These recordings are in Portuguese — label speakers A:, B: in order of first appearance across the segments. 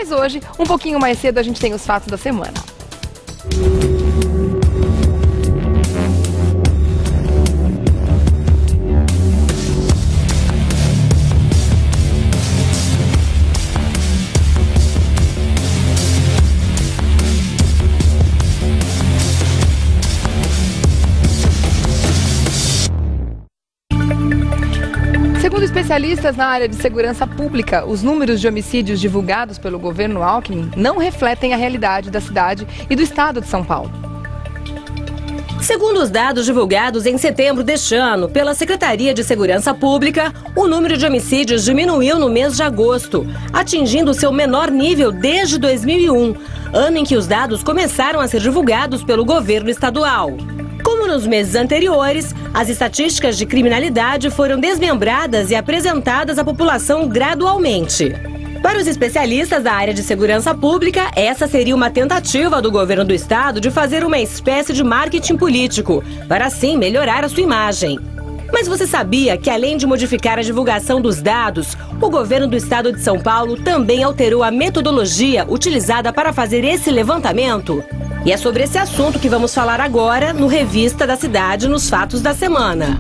A: Mas hoje, um pouquinho mais cedo, a gente tem os fatos da semana. Segundo especialistas na área de segurança pública, os números de homicídios divulgados pelo governo Alckmin não refletem a realidade da cidade e do estado de São Paulo.
B: Segundo os dados divulgados em setembro deste ano pela Secretaria de Segurança Pública, o número de homicídios diminuiu no mês de agosto, atingindo seu menor nível desde 2001, ano em que os dados começaram a ser divulgados pelo governo estadual. Como nos meses anteriores, as estatísticas de criminalidade foram desmembradas e apresentadas à população gradualmente. Para os especialistas da área de segurança pública, essa seria uma tentativa do governo do estado de fazer uma espécie de marketing político, para assim melhorar a sua imagem. Mas você sabia que, além de modificar a divulgação dos dados, o governo do estado de São Paulo também alterou a metodologia utilizada para fazer esse levantamento? E é sobre esse assunto que vamos falar agora no Revista da Cidade, nos Fatos da Semana.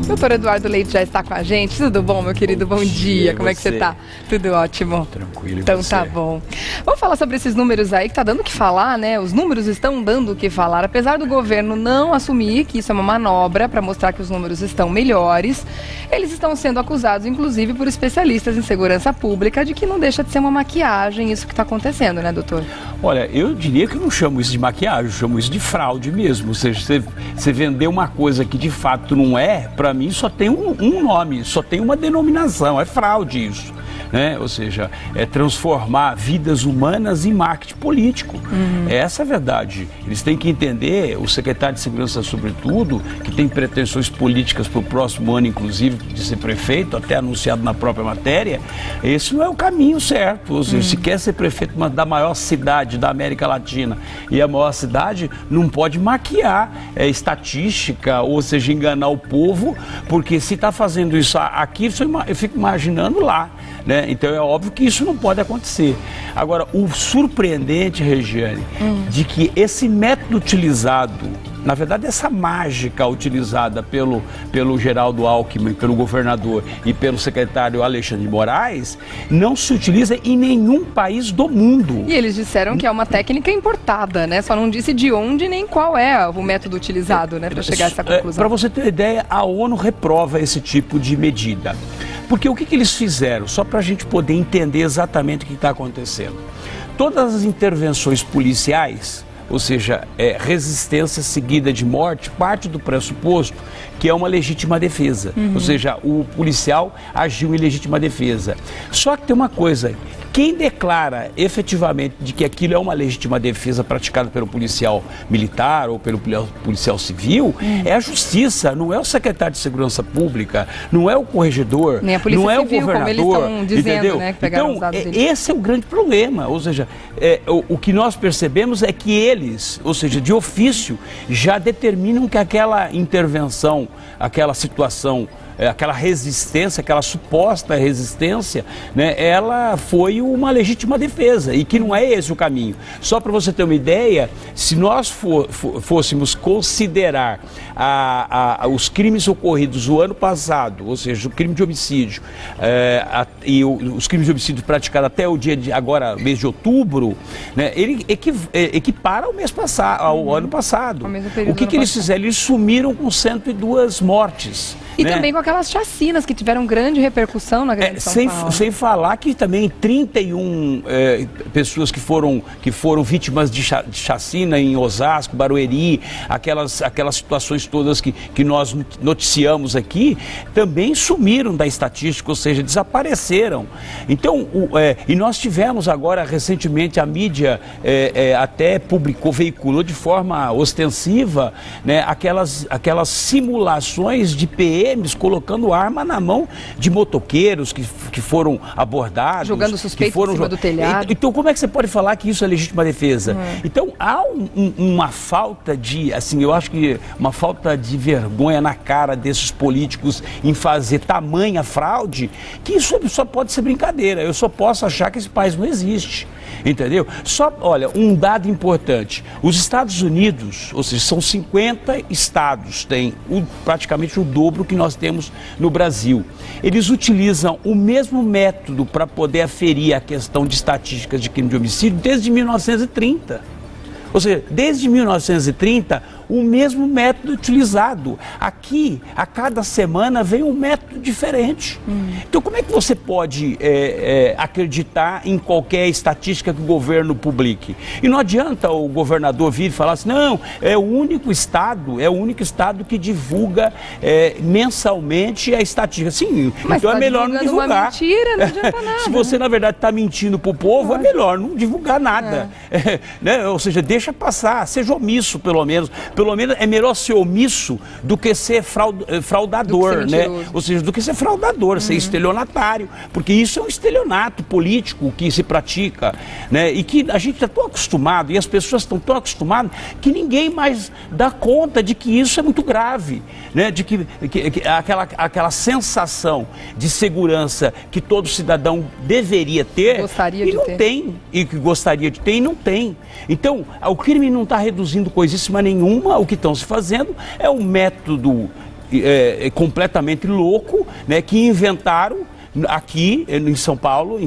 A: Doutor Eduardo Leite já está com a gente. Tudo bom, meu querido? Bom dia. Como é que você está? Tudo ótimo.
C: Tranquilo.
A: Então tá bom. Vamos falar sobre esses números aí que tá dando o que falar, né? Os números estão dando o que falar. Apesar do governo não assumir que isso é uma manobra para mostrar que os números estão melhores, eles estão sendo acusados, inclusive, por especialistas em segurança pública, de que não deixa de ser uma maquiagem isso que está acontecendo, né, doutor?
C: Olha, eu diria que eu não chamo isso de maquiagem, eu chamo isso de fraude mesmo. Ou seja, você vender uma coisa que de fato não é, para mim só tem um nome, só tem uma denominação, é fraude isso. Né? Ou seja, é transformar vidas humanas em marketing político. Essa é a verdade. Eles têm que entender, o secretário de Segurança sobretudo, que tem pretensões políticas para o próximo ano, inclusive, de ser prefeito, até anunciado na própria matéria, esse não é o caminho certo. Ou seja, se quer ser prefeito da maior cidade da América Latina, e a maior cidade não pode maquiar estatística, ou seja, enganar o povo, porque se está fazendo isso aqui, eu fico imaginando lá. Né? Então é óbvio que isso não pode acontecer. Agora, o surpreendente, Regiane, de que esse método utilizado, na verdade essa mágica utilizada pelo Geraldo Alckmin, pelo governador e pelo secretário Alexandre de Moraes, não se utiliza em nenhum país do mundo.
A: E eles disseram que é uma técnica importada, né? Só não disse de onde nem qual é o método utilizado, né, para chegar a essa conclusão.
C: Para você ter ideia, a ONU reprova esse tipo de medida. Porque o que eles fizeram? Só para a gente poder entender exatamente o que está acontecendo. Todas as intervenções policiais, ou seja, resistência seguida de morte, parte do pressuposto que é uma legítima defesa. Ou seja, o policial agiu em legítima defesa. Só que tem uma coisa, quem declara efetivamente de que aquilo é uma legítima defesa praticada pelo policial militar ou pelo policial civil é a justiça, não é o secretário de Segurança Pública, não é o corregedor,
A: nem a polícia
C: não é
A: civil,
C: o governador.
A: Como eles estão dizendo,
C: entendeu?
A: Né, que pegaram
C: então,
A: os dados deles.
C: Esse é o grande problema. Ou seja, o que nós percebemos é que eles, ou seja, de ofício, já determinam que aquela intervenção, aquela situação, aquela resistência, aquela suposta resistência, né, ela foi uma legítima defesa e que não é esse o caminho. Só para você ter uma ideia, se nós fôssemos considerar os crimes ocorridos o ano passado, ou seja, o crime de homicídio e os crimes de homicídio praticados até o dia de agora, mês de outubro, né, ele equipara ao mês passado, ao ano passado. O que eles fizeram? Eles sumiram com 102 mortes.
A: E também com aquelas chacinas que tiveram grande repercussão na grande São Paulo.
C: Sem falar que também 31 pessoas que foram vítimas de chacina em Osasco, Barueri, aquelas situações todas que nós noticiamos aqui, também sumiram da estatística, ou seja, desapareceram. Então, e nós tivemos agora, recentemente, a mídia até veiculou de forma ostensiva, né, aquelas simulações de PM PMs colocando arma na mão de motoqueiros que foram abordados.
A: Jogando suspeitos em cima do telhado.
C: Então, como é que você pode falar que isso é legítima defesa? Então, há uma falta de, assim, eu acho que uma falta de vergonha na cara desses políticos em fazer tamanha fraude, que isso só pode ser brincadeira. Eu só posso achar que esse país não existe. Entendeu? Olha, um dado importante. Os Estados Unidos, ou seja, são 50 estados, têm praticamente o dobro que nós temos no Brasil. Eles utilizam o mesmo método para poder aferir a questão de estatísticas de crime de homicídio desde 1930. Ou seja, desde 1930, o mesmo método utilizado. Aqui, a cada semana, vem um método diferente. Então, como é que você pode acreditar em qualquer estatística que o governo publique? E não adianta o governador vir e falar assim, não, é o único estado que divulga mensalmente a estatística. Sim,
A: mas
C: então é melhor não divulgar.
A: Uma mentira, não adianta nada.
C: Se você, na verdade, está mentindo para o povo, é melhor não divulgar nada. Né? Ou seja, deixa passar, seja omisso, pelo menos. Pelo menos é melhor ser omisso do que ser fraudador, né? Ou seja, do que ser fraudador, ser estelionatário, porque isso é um estelionato político que se pratica, né? E que a gente está tão acostumado, e as pessoas estão tão acostumadas, que ninguém mais dá conta de que isso é muito grave, né? De que aquela sensação de segurança que todo cidadão deveria ter,
A: gostaria de ter.
C: Tem, e que gostaria de ter e não tem. Então, o crime não está reduzindo coisíssima nenhuma. O que estão se fazendo é um método completamente louco, né, que inventaram aqui em São Paulo,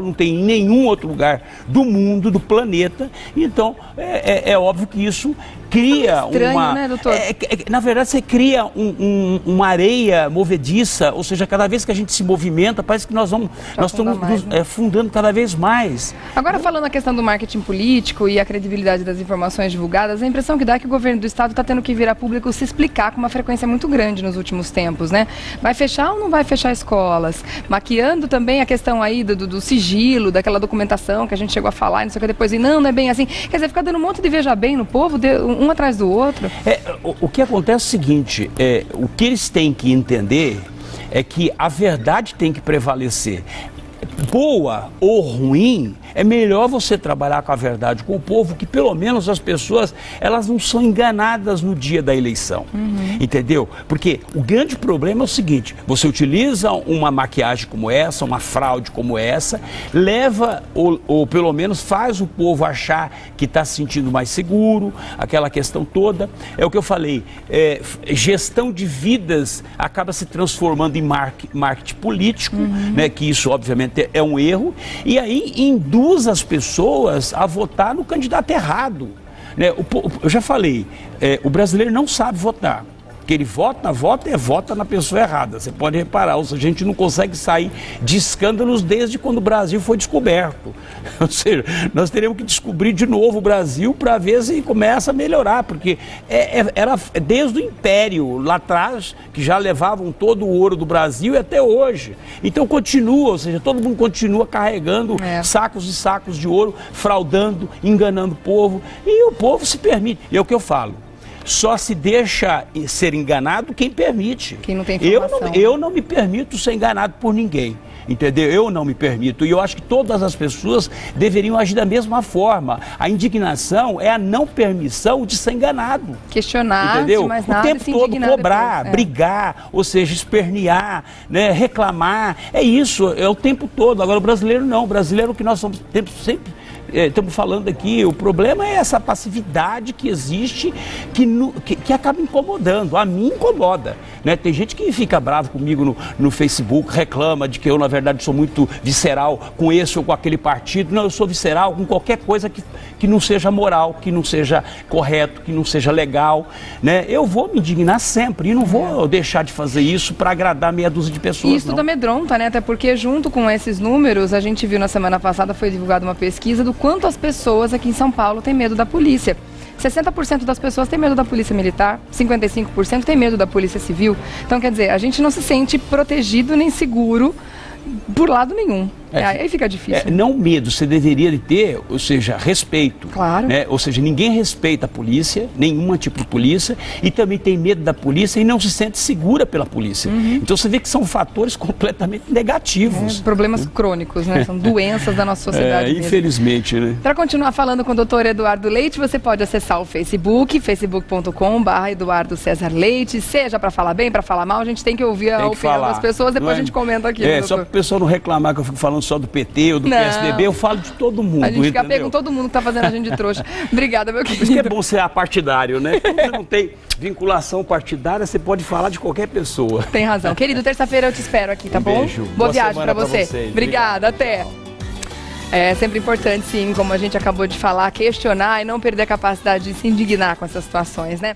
C: não tem em nenhum outro lugar do mundo, do planeta. Então, é óbvio que isso cria
A: estranho, né, doutor?
C: Na verdade, você cria uma areia movediça, ou seja, cada vez que a gente se movimenta, parece que nós estamos afundando cada vez mais.
A: Agora, falando a questão do marketing político e a credibilidade das informações divulgadas, a impressão que dá é que o governo do estado está tendo que vir a público se explicar com uma frequência muito grande nos últimos tempos, né? Vai fechar ou não vai fechar escolas? Maquiando também a questão aí do sigilo, daquela documentação que a gente chegou a falar, não sei o que depois, e não é bem assim. Quer dizer, fica dando um monte de veja bem no povo, um atrás do outro.
C: O que acontece é o seguinte, o que eles têm que entender é que a verdade tem que prevalecer. Boa ou ruim, é melhor você trabalhar com a verdade com o povo, que pelo menos as pessoas, elas não são enganadas no dia da eleição, entendeu? Porque o grande problema é o seguinte, você utiliza uma maquiagem como essa, uma fraude como essa, leva ou pelo menos faz o povo achar que está se sentindo mais seguro, aquela questão toda. É o que eu falei, gestão de vidas acaba se transformando em marketing político, né, que isso obviamente é um erro, e aí induz as pessoas a votar no candidato errado, né? Eu já falei, o brasileiro não sabe votar. Que ele vota na pessoa errada. Você pode reparar, a gente não consegue sair de escândalos desde quando o Brasil foi descoberto. Ou seja, nós teremos que descobrir de novo o Brasil para ver se começa a melhorar, porque era desde o Império, lá atrás, que já levavam todo o ouro do Brasil e até hoje. Então continua, ou seja, todo mundo continua carregando sacos e sacos de ouro, fraudando, enganando o povo, e o povo se permite. E é o que eu falo. Só se deixa ser enganado quem permite.
A: Quem não tem informação.
C: Eu não me permito ser enganado por ninguém, entendeu? Eu não me permito. E eu acho que todas as pessoas deveriam agir da mesma forma. A indignação é a não permissão de ser enganado.
A: Questionar,
C: entendeu?
A: Mas nada,
C: o tempo todo cobrar, brigar, ou seja, espernear, né, reclamar. É isso, é o tempo todo. Agora o brasileiro não. O brasileiro, que nós somos sempre... Estamos falando aqui, o problema é essa passividade que existe, que acaba incomodando. A mim incomoda, né? Tem gente que fica bravo comigo no Facebook, reclama de que eu, na verdade, sou muito visceral com esse ou com aquele partido. Não, eu sou visceral com qualquer coisa que não seja moral, que não seja correto, que não seja legal, né? Eu vou me indignar sempre e não vou deixar de fazer isso para agradar meia dúzia de pessoas.
A: E isso tudo amedronta, né? Até porque junto com esses números, a gente viu na semana passada, foi divulgada uma pesquisa do quanto as pessoas aqui em São Paulo têm medo da polícia. 60% das pessoas têm medo da polícia militar, 55% têm medo da polícia civil. Então, quer dizer, a gente não se sente protegido nem seguro por lado nenhum. Aí fica difícil.
C: Não medo, você deveria ter, ou seja, respeito.
A: Claro.
C: Né? Ou seja, ninguém respeita a polícia, nenhum tipo de polícia, e também tem medo da polícia e não se sente segura pela polícia. Então você vê que são fatores completamente negativos.
A: Problemas crônicos, né? São doenças da nossa sociedade.
C: Infelizmente, né?
A: Para continuar falando com o Dr. Eduardo Leite, você pode acessar o Facebook, facebook.com/Eduardo César Leite, seja para falar bem, para falar mal, a gente tem que ouvir a opinião das pessoas, depois a gente comenta aqui.
C: Só para o pessoal não reclamar que eu fico falando só do PT ou do PSDB, eu falo de todo mundo.
A: A gente fica pegando todo mundo que tá fazendo a gente de trouxa. Obrigada, meu querido.
C: Por isso que é bom ser apartidário, né? Quando você não tem vinculação partidária, você pode falar de qualquer pessoa.
A: Tem razão. Querido, terça-feira eu te espero aqui, tá bom?
C: Beijo.
A: Boa viagem para você.
C: Vocês.
A: Obrigada, até. É sempre importante, sim, como a gente acabou de falar, questionar e não perder a capacidade de se indignar com essas situações, né?